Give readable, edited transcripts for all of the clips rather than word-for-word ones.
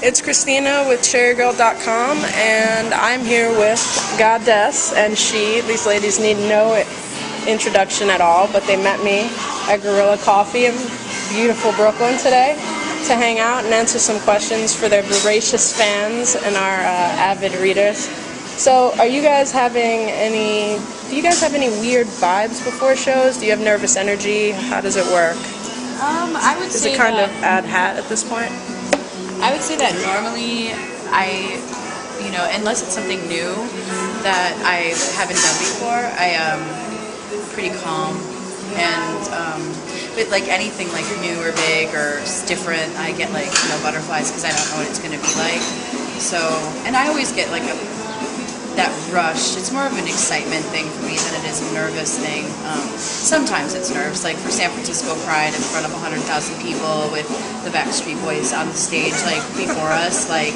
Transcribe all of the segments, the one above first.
It's Kristina with CherryGRRL.com, and I'm here with Goddess and She. These ladies need no introduction at all, but they met me at Gorilla Coffee in beautiful Brooklyn today to hang out and answer some questions for their voracious fans and our avid readers. So, are you guys having any? Do you guys have any weird vibes before shows? Do you have nervous energy? How does it work? I would say Is it kind of ad hat at this point? I would say that normally unless it's something new that I haven't done before, I am pretty calm. And but like anything like new or big or different, I get like butterflies because I don't know what it's going to be like. So, and I always get like that rush. It's more of an excitement thing for me than it is a nervous thing. Sometimes it's nerves, like for San Francisco Pride in front of 100,000 people with the Backstreet Boys on the stage, like before us, like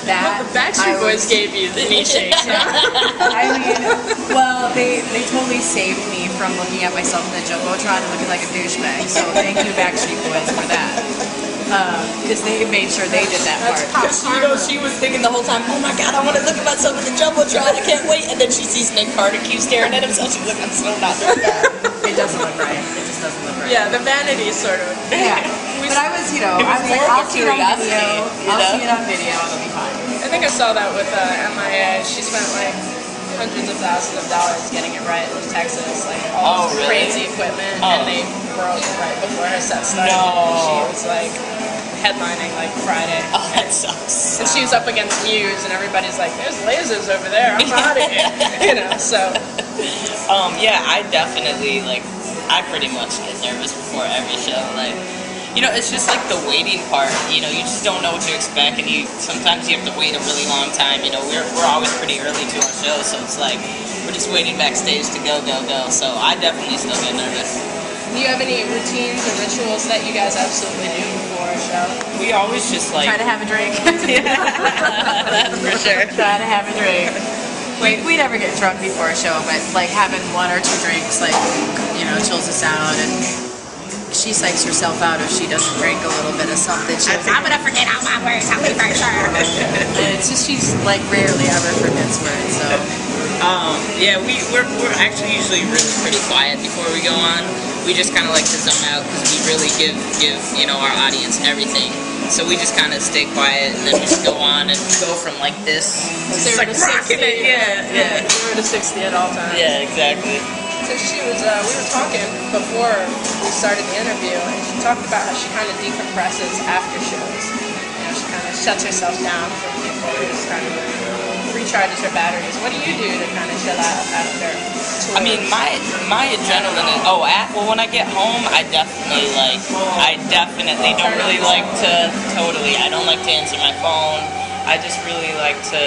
that. Well, the Backstreet Boys gave you the knee shakes, huh? I mean, well, they totally saved me from looking at myself in the Jumbotron and looking like a douchebag. So thank you, Backstreet Boys, for that. Because they made sure they did that part. She was thinking the whole time, oh my god, I want to look at myself in the Jumbotron, I can't wait. And then she sees Nick Carter keep staring at himself. She's like, I'm so not doing that. It doesn't look right. It just doesn't look right. Yeah, the vanity sort of. Yeah. But I was, I was like, I'll see it on video. I'll see it on video. It'll be fine. I think I saw that with MIA. She spent like hundreds of thousands of dollars getting it right in Texas, like all this crazy equipment, and they broke right before her set started. And she was like headlining like Friday. Oh, that sucks. And she was up against Muse, and everybody's like, "There's lasers over there. I'm out of here." So. Yeah, I definitely I pretty much get nervous before every show. It's just like the waiting part. You just don't know what to expect, and sometimes you have to wait a really long time. We're always pretty early to our show, so it's like we're just waiting backstage to go. So I definitely still get nervous. Do you have any routines or rituals that you guys absolutely do before a show? We always just try to have a drink. That's for sure. Try to have a drink. We never get drunk before a show, but like having one or two drinks, chills us out, and she psychs herself out if she doesn't drink a little bit of something. She's like, I'm gonna forget all my words, I'll be for sure. And it's just she's like rarely ever forgets words. So yeah, we're actually usually really pretty quiet before we go on. We just kind of like to zone out because we really give our audience everything. So we just kind of stay quiet and then we just go on and go from like this. 0 to 60. Yeah. 0 to 60 at all times. Yeah, exactly. So she was, we were talking before we started the interview, and she talked about how she kind of decompresses after shows. She kind of shuts herself down from people, just kind of recharges her batteries. What do you do to kind of chill out after tours? I mean, my adrenaline is, when I get home, I definitely don't really like to, I don't like to answer my phone. I just really like to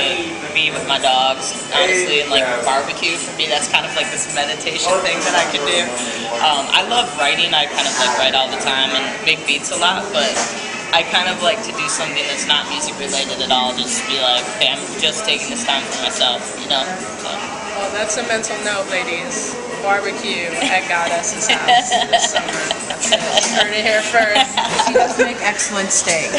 be with my dogs, honestly, and barbecue. For me, that's kind of like this meditation thing that I can do. I love writing. I kind of write all the time and make beats a lot, but I kind of like to do something that's not music related at all. Just be like, okay, I'm just taking this time for myself, So. Well, that's a mental note, ladies. Barbecue at Goddess's house this summer. That's it. Heard it here first. She does make excellent steak.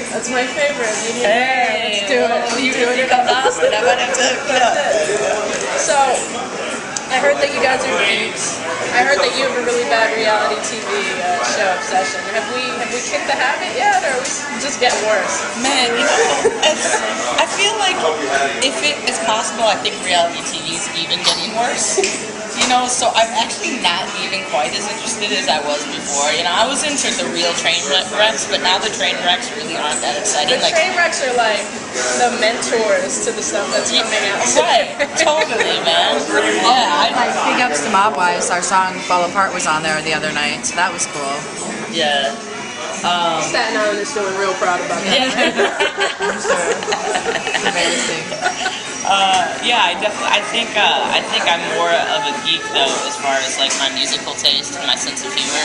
That's my favorite. Medium rare. Let's do it. You come last, and I might have to. So, I heard that you guys are geeks. I heard that you have a really bad reality TV show obsession. Have we kicked the habit yet, or are we just getting worse? Man, I feel like if it is possible, I think reality TV is even getting worse. So I'm actually not even quite as interested as I was before. I was into the real train wrecks, but now the train wrecks really aren't that exciting. The train wrecks are like the mentors to the stuff that's coming out. Right, totally, man. Yeah, big ups to Mob Wives. Our song "Fall Apart" was on there the other night, so that was cool. Yeah. Staten Island is feeling real proud about that. Yeah. I'm sure. Amazing. I think I'm more of a geek though, as far as my musical taste and my sense of humor.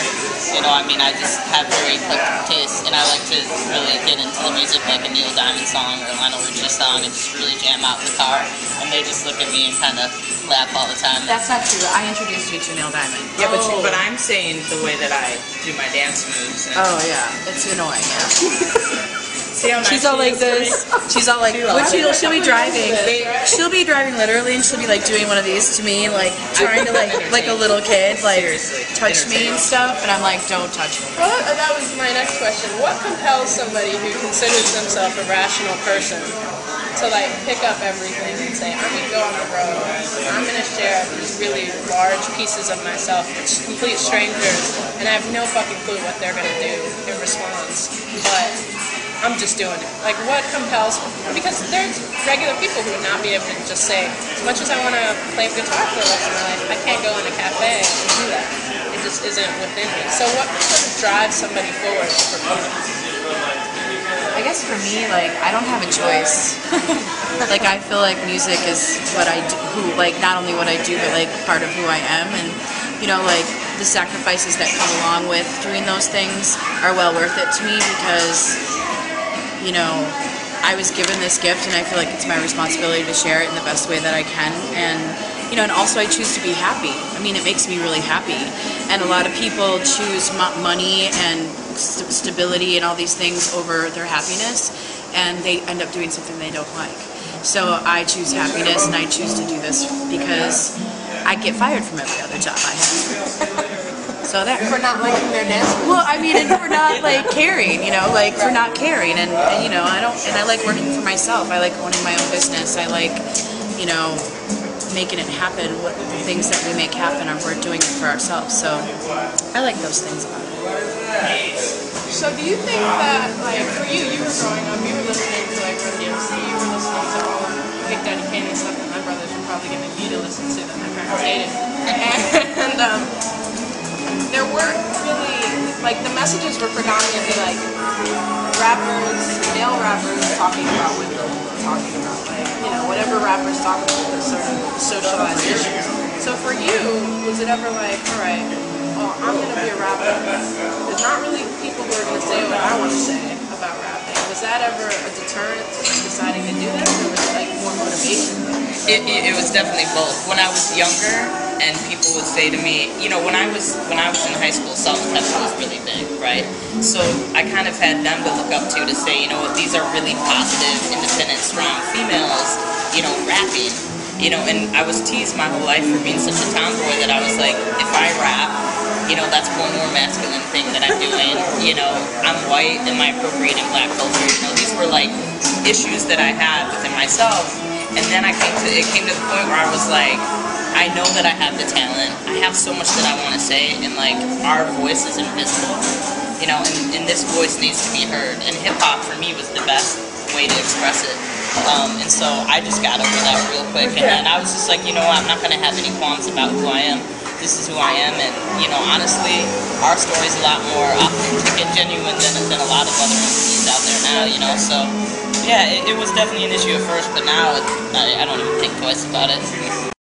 I just have very eclectic taste, and I like to really get into the music, like a Neil Diamond song or a Lionel Richie song, and just really jam out in the car. And they just look at me and kind of laugh all the time. That's not true. I introduced you to Neil Diamond. Yeah, but I'm saying the way that I do my dance moves. Oh yeah, it's annoying. Yeah. She's all like this. She's all like, she'll be driving. She'll be driving literally, and she'll be like doing one of these to me, like trying to like a little kid, like touch me and stuff. And I'm like, don't touch me. Well, that was my next question. What compels somebody who considers themselves a rational person to like pick up everything and say, I'm going to go on the road, I'm going to share these really large pieces of myself with complete strangers, and I have no fucking clue what they're going to do in response, but I'm just doing it. Like, what compels, because there's regular people who would not be able to just say, as much as I want to play guitar for the rest of my life, I can't go in a cafe and do that. It just isn't within me. So what sort of drives somebody forward for performance? I guess for me, like, I don't have a choice. Like, I feel like music is what I do, like, not only what I do, but, like, part of who I am. And, you know, like, the sacrifices that come along with doing those things are well worth it to me because, you know, I was given this gift and I feel like it's my responsibility to share it in the best way that I can. And, you know, and also I choose to be happy. I mean, it makes me really happy. And a lot of people choose money and stability and all these things over their happiness, and they end up doing something they don't like. So I choose happiness, and I choose to do this because I get fired from every other job I have. So there. For not liking their dance moves. Well, I mean, and for not like caring, you know, like for not caring, and you know, I like working for myself. I like owning my own business. I like, you know, making it happen. What the things that we make happen are we're doing it for ourselves. So I like those things about it. So do you think that, like, for you, you were growing up, you were listening to, like, Run DMC, you were listening to all of Big Daddy Kane and stuff that my brothers were probably going to need to listen to that my parents hated. And there weren't really, like, the messages were predominantly, like, rappers, male rappers talking about women, talking about, like, you know, whatever rappers talk about are sort of socialized issues. So for you, was it ever like, all right, well, I'm going to be a rapper. There's not really people who are going to say what I want to say about rapping. Was that ever a deterrent to deciding to do this, or was it like more motivation? It was definitely both. When I was younger, and people would say to me, you know, when I was in high school, Salt and Pepper was really big, right? So I kind of had them to look up to say, you know, these are really positive, independent, strong females, you know, rapping. You know, and I was teased my whole life for being such a tomboy that I was like, if I rap, you know, that's one more masculine thing that I'm doing. You know, I'm white, am I appropriating black culture? You know, these were like issues that I had within myself. And then it came to the point where I was like, I know that I have the talent. I have so much that I want to say, and like our voice is invisible. You know, and this voice needs to be heard. And hip hop for me was the best way to express it. And so I just got over that real quick, and then I was just like, you know what, I'm not going to have any qualms about who I am. This is who I am, and, you know, honestly, our story's a lot more authentic and genuine than a lot of other MCs out there now, you know, so, yeah, it was definitely an issue at first, but now I don't even think twice about it.